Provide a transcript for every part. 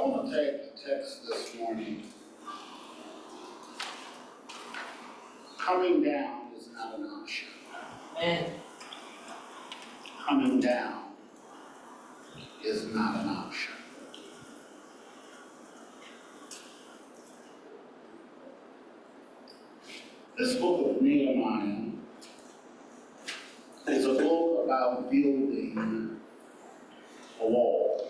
I want to take the text this morning. Coming down is not an option. Amen. Coming down is not an option. This book of Nehemiah is a book about building a wall.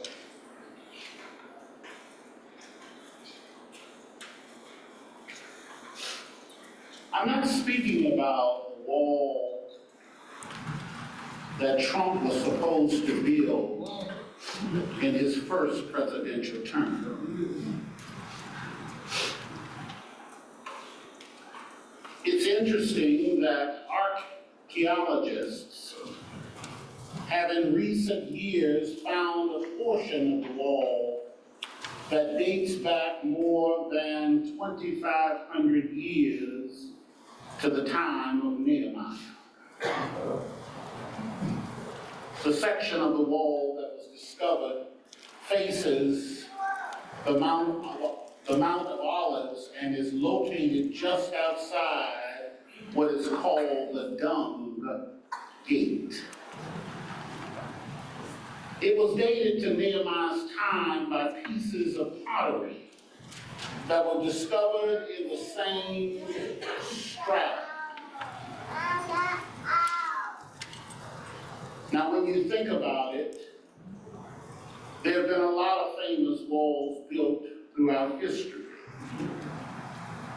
I'm not speaking about the wall that Trump was supposed to build in his first presidential term. It's interesting that archaeologists have in recent years found a portion of the wall that dates back more than 2,500 years to the time of Nehemiah. The section of the wall that was discovered faces the Mount of Olives and is located just outside what is called the Dung Gate. It was dated to Nehemiah's time by pieces of pottery that were discovered in the same strata. Now, when you think about it, there have been a lot of famous walls built throughout history.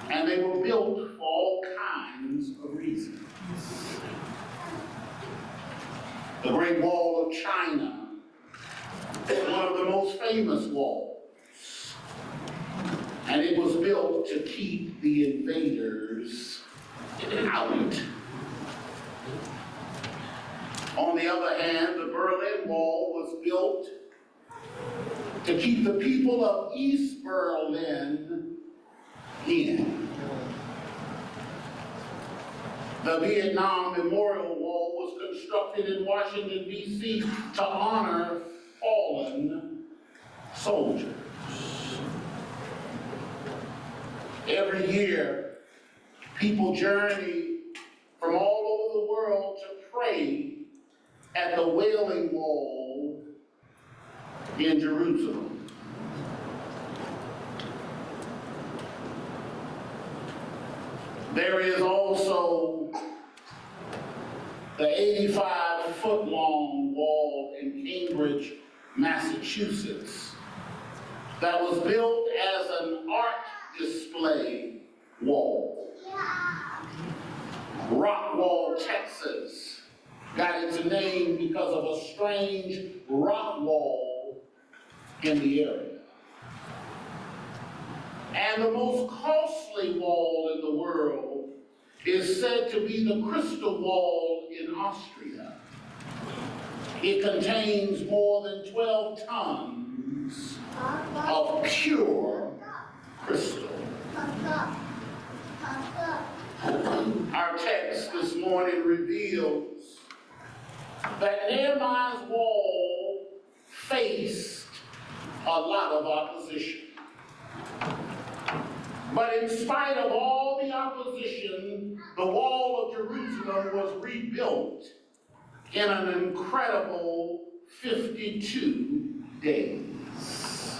And they were built for all kinds of reasons. The Great Wall of China is one of the most famous walls. And it was built to keep the invaders out. On the other hand, the Berlin Wall was built to keep the people of East Berlin in. The Vietnam Memorial Wall was constructed in Washington, D.C. to honor fallen soldiers. Every year, people journey from all over the world to pray at the Wailing Wall in Jerusalem. There is also the 85-foot-long wall in Cambridge, Massachusetts, that was built as an art display wall. Rockwall, Texas, got its name because of a strange rock wall in the area. And the most costly wall in the world is said to be the Crystal Wall in Austria. It contains more than 12 tons of pure crystal. Our text this morning reveals that Nehemiah's wall faced a lot of opposition. But in spite of all the opposition, the wall of Jerusalem was rebuilt in an incredible 52 days.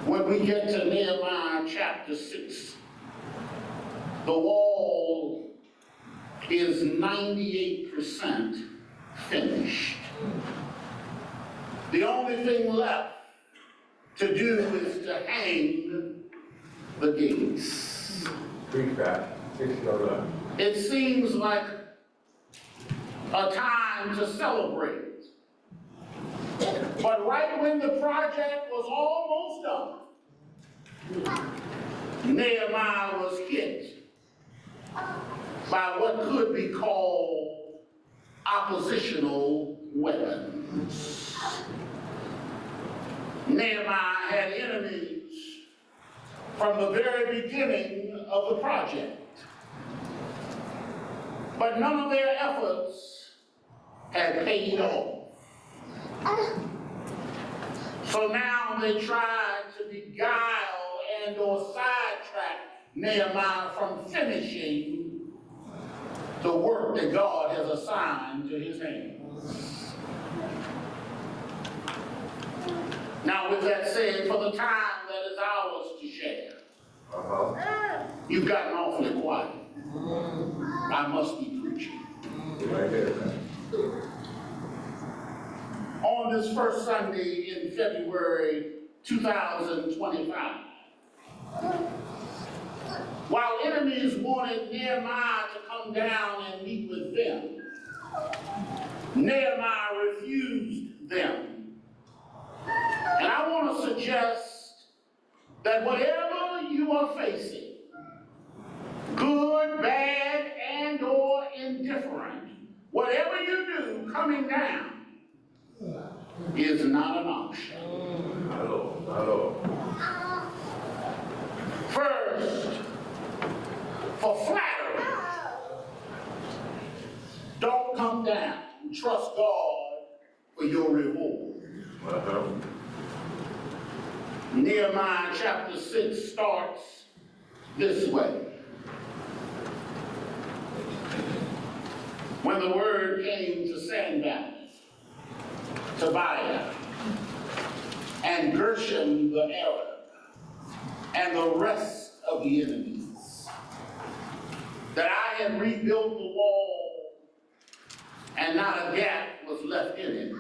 When we get to Nehemiah chapter 6, the wall is 98% finished. The only thing left to do is to hang the gates. It seems like a time to celebrate. But right when the project was almost done, Nehemiah was hit by what could be called oppositional weapons. Nehemiah had enemies from the very beginning of the project. But none of their efforts had paid off. So now they tried to beguile and or sidetrack Nehemiah from finishing the work that God has assigned to his hands. Now with that said, for the time that is ours to share, you've gotten awfully quiet. I must be preaching. Right there. On this first Sunday in February 2025, while enemies wanted Nehemiah to come down and meet with them, Nehemiah refused them. And I want to suggest that whatever you are facing, good, bad, and or indifferent, whatever you do, coming down is not an option. Hello. First, for flattery, don't come down. Trust God for your reward. Nehemiah chapter 6 starts this way. When the word came to Sanballat, Tobiah, and Gershom the Arab, and the rest of the enemies, that I had rebuilt the wall, and not a gap was left in it.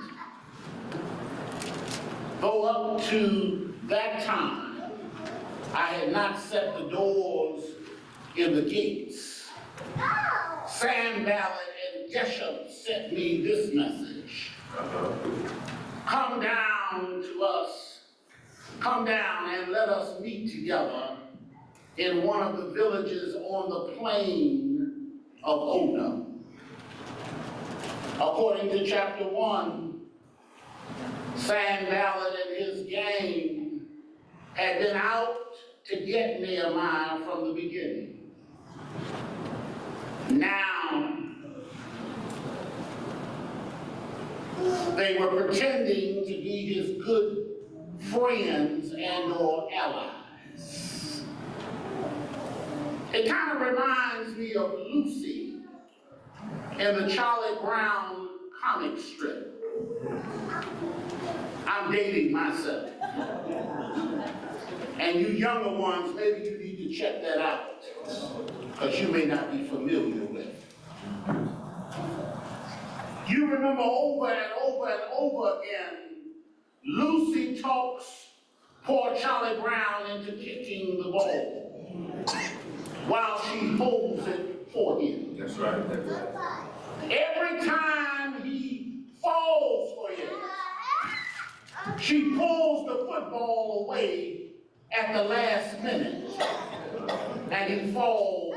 Though up to that time, I had not set the doors in the gates, Sanballat and Geshem sent me this message. Come down to us. Come down and let us meet together in one of the villages on the plain of Ono. According to chapter 1, Sanballat and his gang had been out to get Nehemiah from the beginning. Now, they were pretending to be his good friends and or allies. It kind of reminds me of Lucy in the Charlie Brown comic strip. I'm dating myself. And you younger ones, maybe you need to check that out, because you may not be familiar with it. You remember over and over and over again, Lucy talks poor Charlie Brown into kicking the ball while she holds it for him. That's right. Every time he falls for it, she pulls the football away at the last minute, and he falls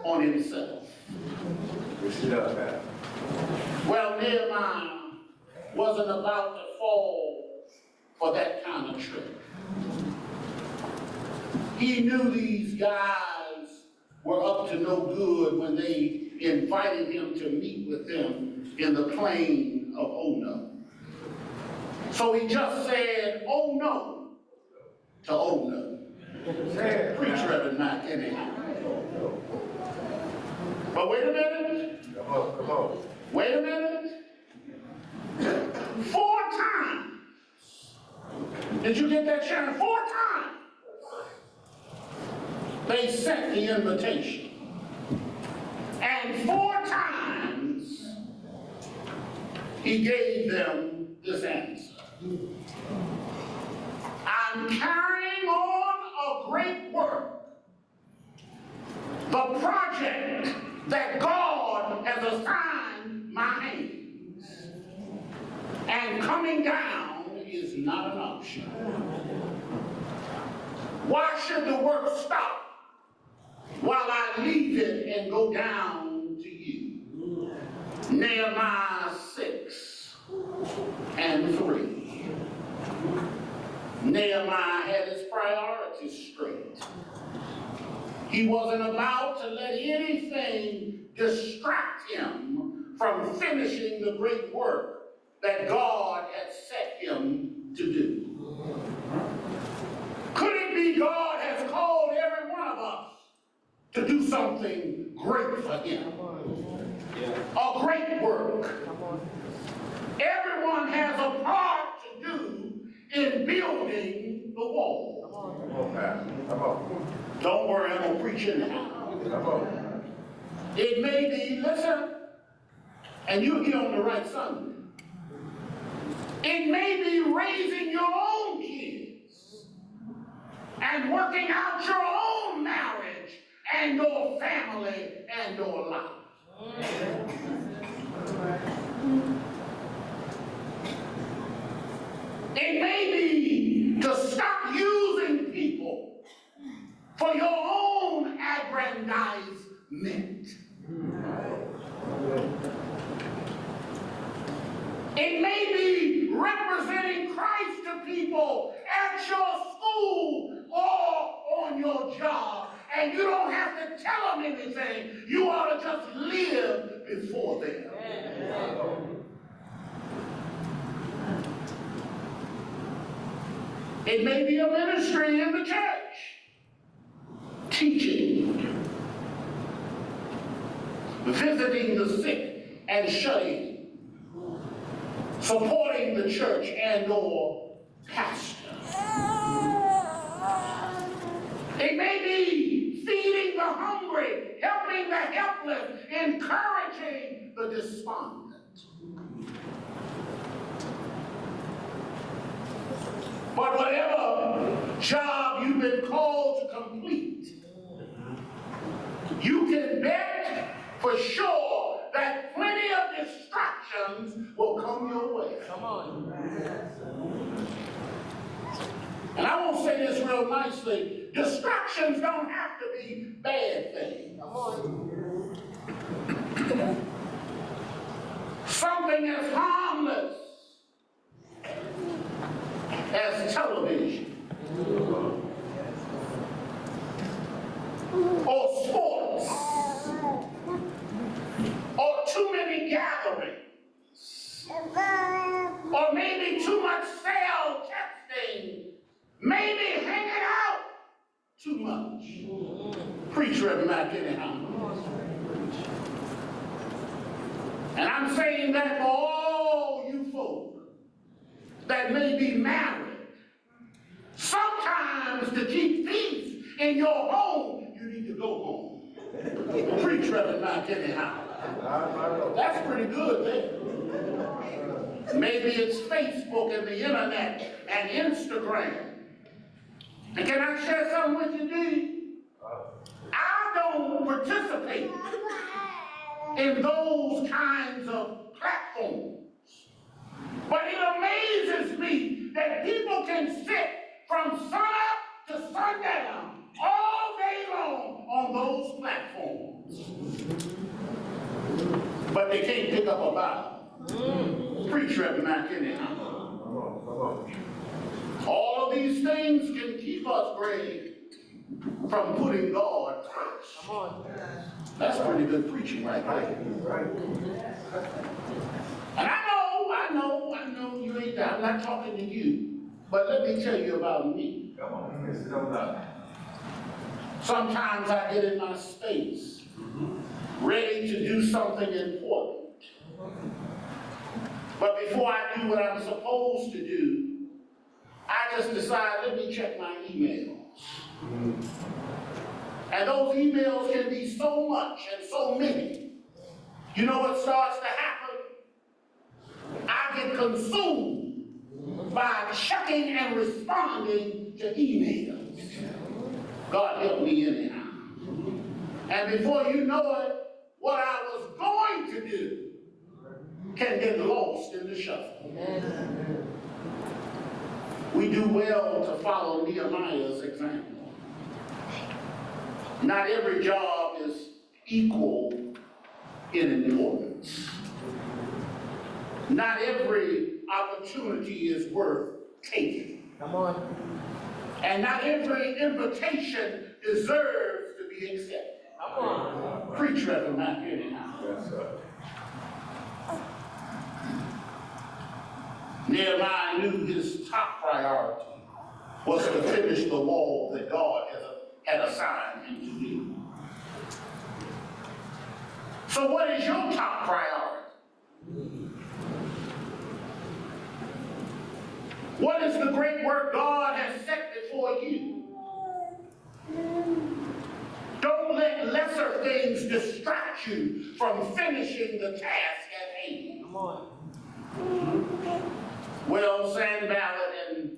on himself. Well, Nehemiah wasn't about to fall for that kind of trick. He knew these guys were up to no good when they invited him to meet with them in the plain of Ono. So he just said, "Oh no," to Ono. Preach, Reverend Mac, anyhow. But wait a minute. Come on. Wait a minute. 4 times. Did you get that, Sharon? 4 times. They sent the invitation. And 4 times he gave them this answer. I'm carrying on a great work. The project that God has assigned my hands. And coming down is not an option. Why should the work stop while I leave it and go down to you? Nehemiah 6 and 3. Nehemiah had his priorities straight. He wasn't about to let anything distract him from finishing the great work that God had set him to do. to do something great for him. A great work. Everyone has a part to do in building the wall. Come on, Pastor. Come on. Don't worry, I'm going to preach it now. Come on. It may be, listen, and you're here on the right Sunday. It may be raising your own kids and working out your own marriage and your family and your life. It may be to stop using people for your own aggrandizement. It may be representing Christ to people at your school or on your job, and you don't have to tell them anything. You ought to just live before them. It may be a ministry in the church, teaching, visiting the sick and shut-in, supporting the church and or pastor. It may be feeding the hungry, helping the helpless, encouraging the despondent. But whatever job you've been called to complete, you can bet for sure that plenty of distractions will come your way. Come on. And I won't say this real nicely. Distractions don't have to be bad things. Come on. Something as harmless as television or sports or too many gatherings or maybe too much cell texting, maybe hanging out too much. Preach, Reverend Mac, anyhow. And I'm saying that for all you folk that may be married, sometimes to keep peace in your home, you need to go home. Preach, Reverend Mac, anyhow. That's pretty good there. Maybe it's Facebook and the internet and Instagram. And can I share something with you, D? I don't participate in those kinds of platforms. But it amazes me that people can sit from sunup to sundown all day long on those platforms. But they can't pick up a Bible. Preach, Reverend Mac, anyhow. All of these things can keep us, Greg, from putting God first. That's pretty good preaching right there. And I know you ain't, I'm not talking to you, but let me tell you about me. Come on. Sometimes I get in my space, ready to do something important. But before I do what I'm supposed to do, I just decide, let me check my emails. And those emails can be so much and so many. You know what starts to happen? I get consumed by checking and responding to emails. God help me anyhow. And before you know it, what I was going to do can get lost in the shuffle. We do well to follow Nehemiah's example. Not every job is equal in importance. Not every opportunity is worth taking. Come on. And not every invitation deserves to be accepted. Come on. Preach, Reverend Mac, anyhow. Yes, sir. Nehemiah knew his top priority was to finish the wall that God had assigned him to do. So what is your top priority? What is the great work God has set before you? Don't let lesser things distract you from finishing the task at hand. Come on. Well, Sanballat and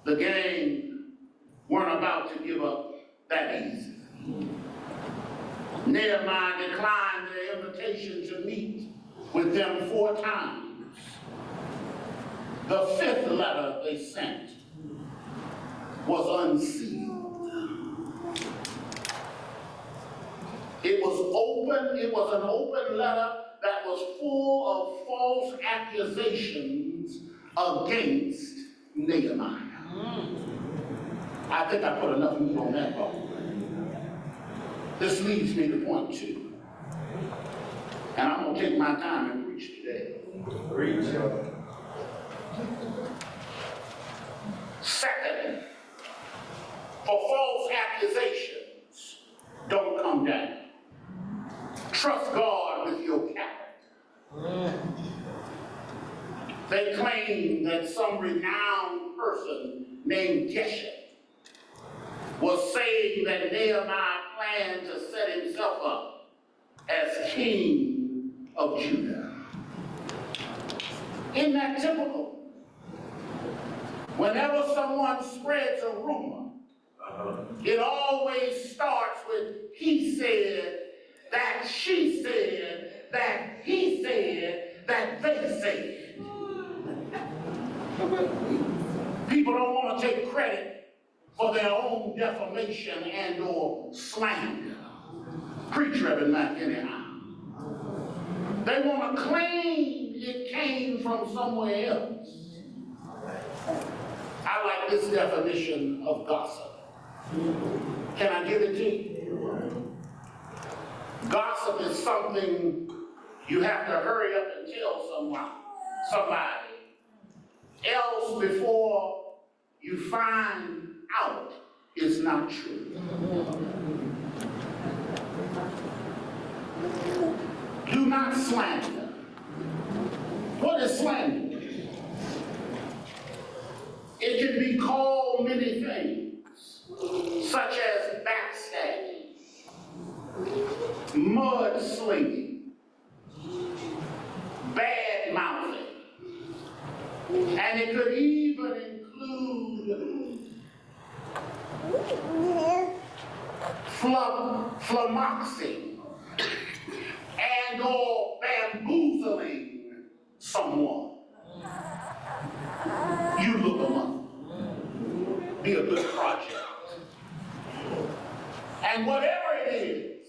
the gang weren't about to give up that easy. Nehemiah declined their invitation to meet with them 4 times. The 5th letter they sent was unsealed. It was an open letter that was full of false accusations against Nehemiah. I think I put enough meat on that bone. This leads me to point 2. And I'm going to take my time and preach today. Preach. Second, for false accusations, don't come down. Trust God with your character. They claim that some renowned person named Geshem was saying that Nehemiah planned to set himself up as king of Judah. Isn't that typical? Whenever someone spreads a rumor, it always starts with he said, that she said, that he said, that they said. People don't want to take credit for their own defamation and or slander. Preach, Reverend Mack, anyhow. They want to claim it came from somewhere else. I like this definition of gossip. Can I give it to you? Gossip is something you have to hurry up and tell somebody else before you find out it's not true. Do not slander. What is slander? It can be called many things, such as backstabbing, mudslinging, bad mouthing, and it could even include flummoxing and or bamboozling someone. You look them up. Be a good project. And whatever it is,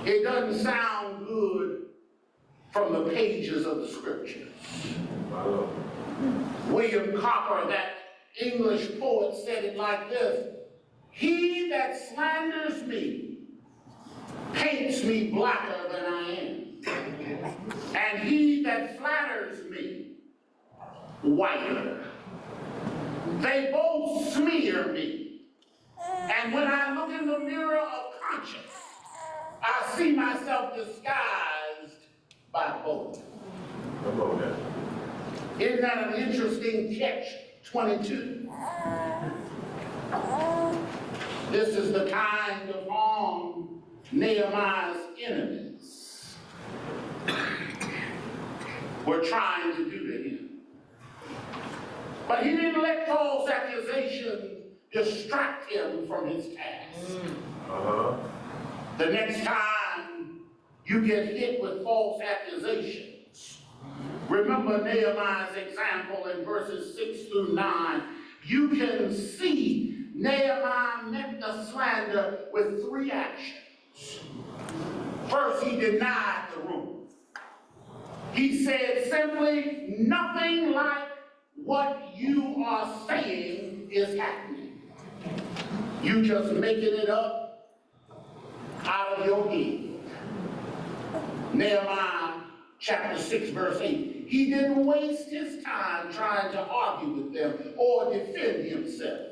it doesn't sound good from the pages of the scriptures. William Cowper, that English poet, said it like this: he that slanders me paints me blacker than I am, and he that flatters me whiter. They both smear me, and when I look in the mirror of conscience, I see myself disguised by both. Isn't that an interesting catch-22? This is the kind of harm Nehemiah's enemies were trying to do to him. But he didn't let false accusation distract him from his task. The next time you get hit with false accusations, remember Nehemiah's example in verses 6 through 9. You can see Nehemiah met the slander with 3 actions. First, he denied the rumor. He said simply, nothing like what you are saying is happening. You just making it up out of your head. Nehemiah chapter 6 verse 8. He didn't waste his time trying to argue with them or defend himself.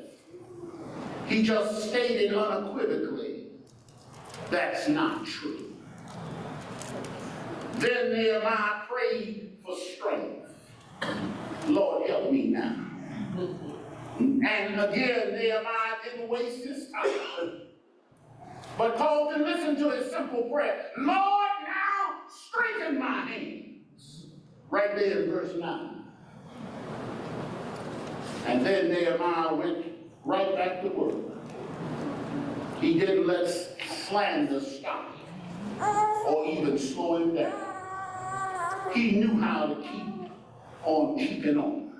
He just stated unequivocally, that's not true. Then Nehemiah prayed for strength. Lord, help me now. And again, Nehemiah didn't waste his time, but called to listen to his simple prayer. Lord, now strengthen my hands. Right there in verse 9. And then Nehemiah went right back to work. He didn't let slander stop him or even slow him down. He knew how to keep on keeping on.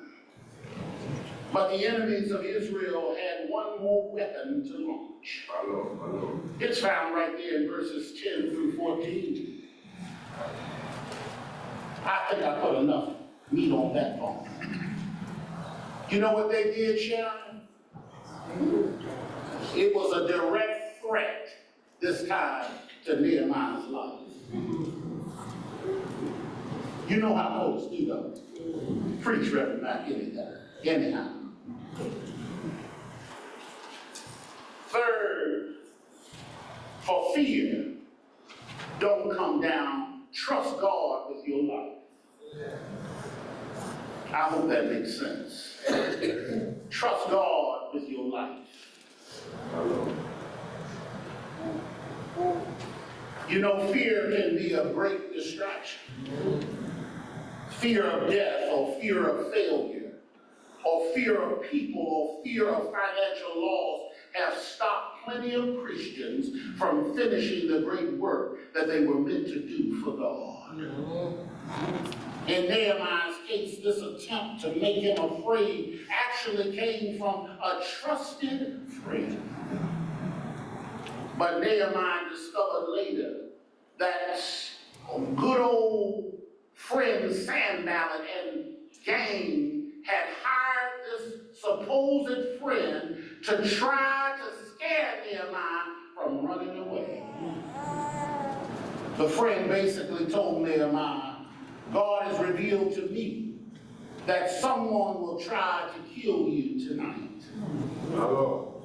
But the enemies of Israel had one more weapon to launch. It's found right there in verses 10 through 14. I think I put enough meat on that bone. You know what they did, Sharon? It was a direct threat this time to Nehemiah's life. You know how folks do though. Preach, Reverend Matt, anyhow. Third, for fear, don't come down. Trust God with your life. I hope that makes sense. Trust God with your life. You know, fear can be a great distraction. Fear of death, or fear of failure, or fear of people, or fear of financial loss have stopped plenty of Christians from finishing the great work that they were meant to do for God. In Nehemiah's case, this attempt to make him afraid actually came from a trusted friend. But Nehemiah discovered later that good old friend Sanballat and gang had hired this supposed friend to try to scare Nehemiah from running away. The friend basically told Nehemiah, God has revealed to me that someone will try to kill you tonight.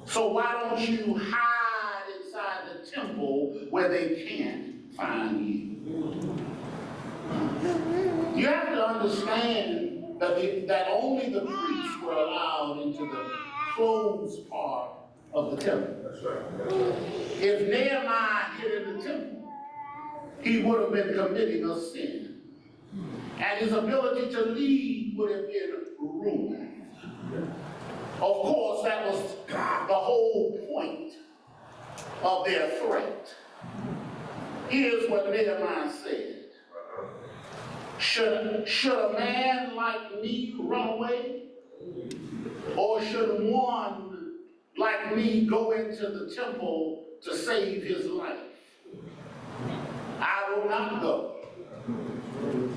So why don't you hide inside the temple where they can't find you? You have to understand that only the priests were allowed into the closed part of the temple. That's right. If Nehemiah hid in the temple, he would have been committing a sin. And his ability to lead would have been ruined. Of course, that was the whole point of their threat. Here's what Nehemiah said. Should a man like me run away? Or should one like me go into the temple to save his life? I will not go.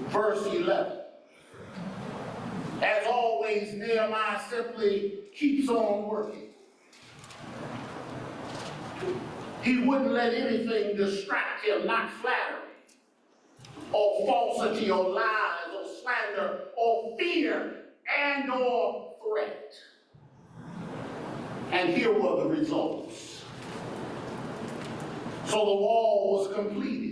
Verse 11. As always, Nehemiah simply keeps on working. He wouldn't let anything distract him, not flattery, or falsity, or lies, or slander, or fear, and or threat. And here were the results. So the wall was completed.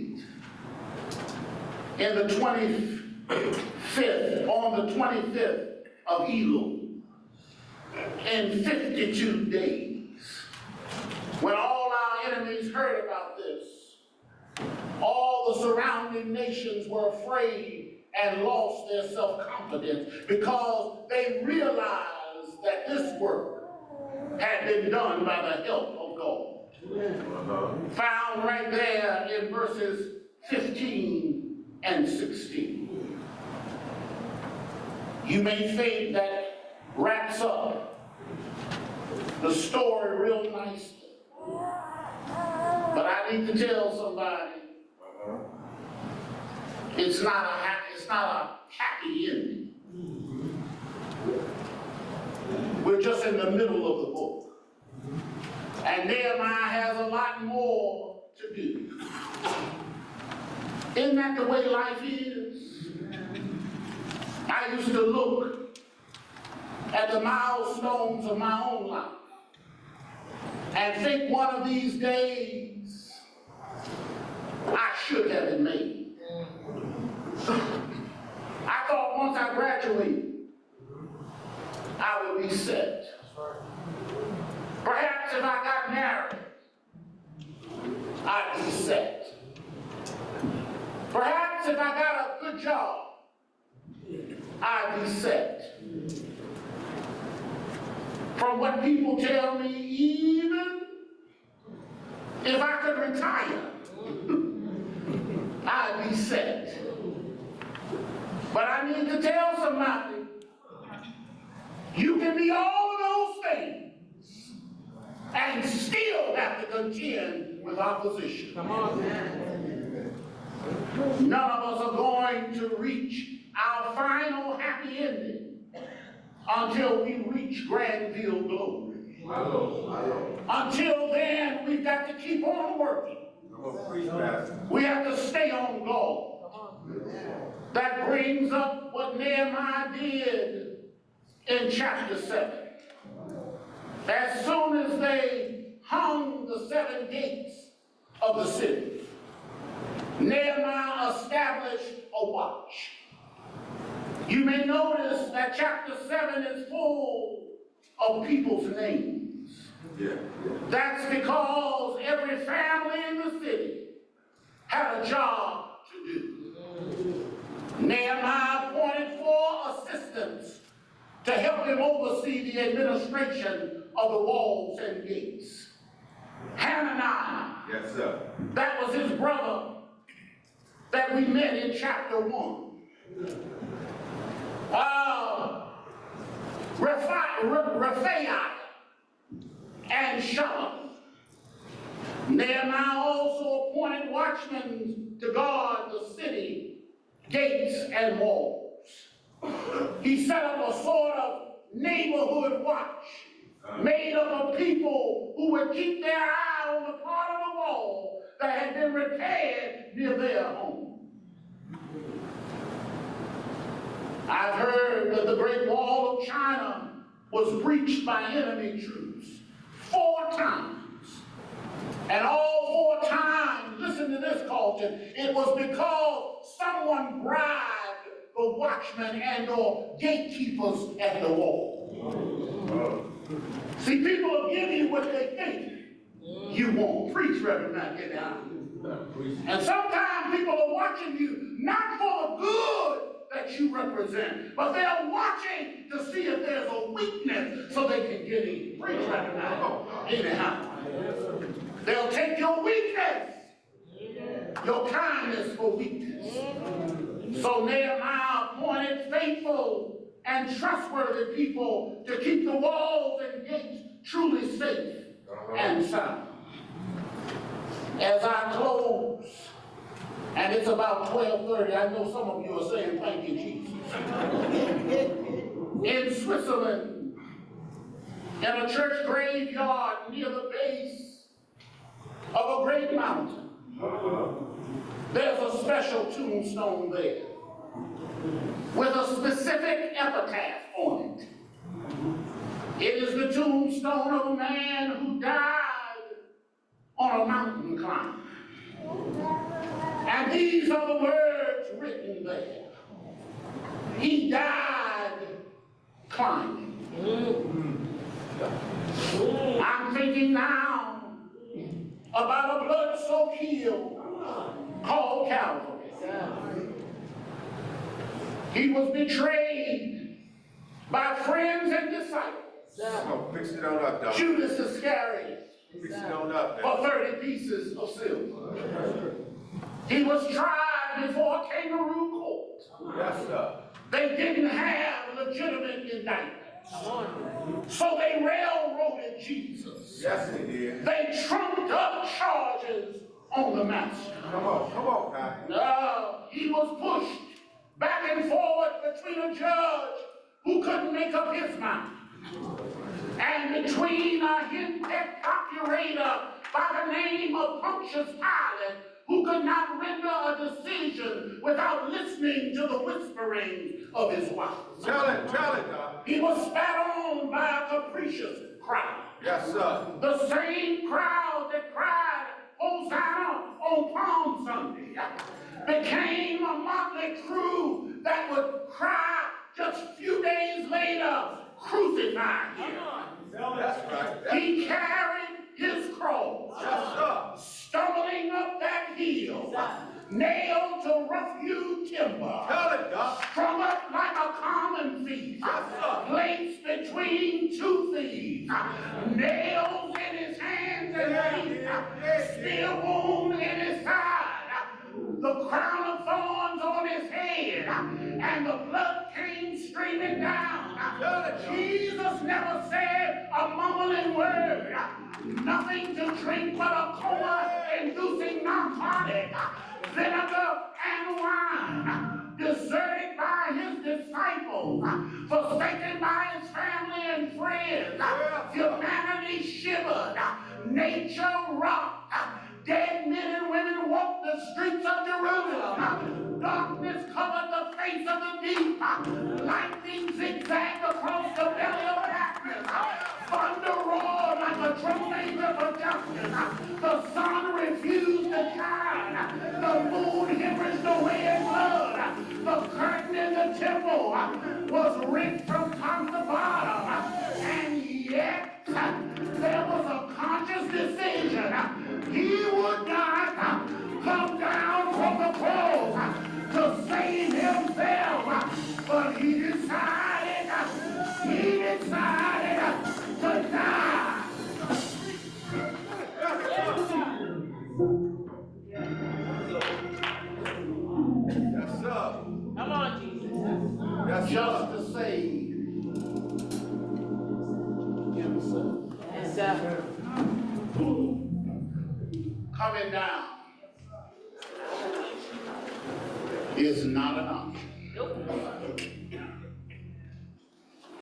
In the 25th, on the 25th of Elul, in 52 days, when all our enemies heard about this, all the surrounding nations were afraid and lost their self-confidence because they realized that this work had been done by the help of God. Found right there in verses 15 and 16. You may think that wraps up the story real nicely. But I need to tell somebody, it's not a happy ending. We're just in the middle of the book. And Nehemiah has a lot more to do. Isn't that the way life is? I used to look at the milestones of my own life and think one of these days I should have been made. I thought once I graduated, I would be set. Perhaps if I got married, I'd be set. Perhaps if I got a good job, I'd be set. From what people tell me, even if I could retire, I'd be set. But I need to tell somebody, you can be all of those things and still have to contend with opposition. Come on, None of us are going to reach our final happy ending until we reach Granville glory. My Lord. Until then, we've got to keep on working. I'm going to preach, Pastor. We have to stay on guard. That brings up what Nehemiah did in chapter 7. As soon as they hung the 7 gates of the city, Nehemiah established a watch. You may notice that chapter 7 is full of people's names. Yeah. That's because every family in the city had a job to do. Nehemiah appointed 4 assistants to help him oversee the administration of the walls and gates. Hananiah, Yes, sir. that was his brother that we met in chapter 1. Raphael and Shalom. Nehemiah also appointed watchmen to guard the city gates and walls. He set up a sort of neighborhood watch made up of people who would keep their eye on the part of the wall that had been repaired near their home. I've heard that the Great Wall of China was breached by enemy troops 4 times. And all 4 times, listen to this, culture, it was because someone bribed the watchmen and or gatekeepers at the wall. See, people will give you what they think you want. Preach, Reverend, not get out. And sometimes people are watching you not for the good that you represent, but they're watching to see if there's a weakness so they can get in. Preach, Reverend, not. Anyhow. They'll take your weakness, your kindness for weakness. So Nehemiah appointed faithful and trustworthy people to keep the walls and gates truly safe and sound. As I close, and it's about 12:30, I know some of you are saying, thank you, Jesus. In Switzerland, in a church graveyard near the base of a great mountain, there's a special tombstone there with a specific epitaph on it. It is the tombstone of a man who died on a mountain climb. And these are the words written there. He died climbing. I'm thinking now about a blood-soaked hill called Calvary. He was betrayed by friends and disciples. Oh, fix it on up, Doc. Judas Iscariot Fix it on up, for 30 pieces of silver. He was tried before a kangaroo court. Yes, sir. They didn't have legitimate indictments. So they railroaded Jesus. Yes, he did. They trumped up charges on the master. Come on, Pastor. He was pushed back and forward between a judge who couldn't make up his mind and between a henpecked procurator by the name of Pontius Pilate, who could not render a decision without listening to the whisperings of his wife. Tell it, Doc. He was spat on by a capricious crowd. Yes, sir. The same crowd that cried, Hosanna, on Palm Sunday became a motley crew that would cry just a few days later, crucify him. That's right. He carried his cross, Yes, stumbling up that hill, nailed to rough-hewn timber, Tell it, Doc. strung up like a common thief, placed between two thieves, nails in his hands and feet, spear wound in his side, the crown of thorns on his head, and the blood came streaming down. Jesus never said a mumbling word, nothing to drink but a coma-inducing narcotic, vinegar and wine, deserted by his disciples, forsaken by his family and friends, humanity shivered, nature rocked, dead men and women walked the streets of Jerusalem, darkness covered the face of the deep, lightning zigzagged across the belly of darkness, thunder roared like a drum major for justice, the sun refused to shine, the moon hemorrhaged away in blood, the curtain in the temple was rent from top to bottom, and yet there was a conscious decision. He would not come down from the cross to save himself, but he decided to die. Yes, sir. Come on, Jesus. Yes, Just to save himself. Yes, sir. Coming down is not an option. Nope.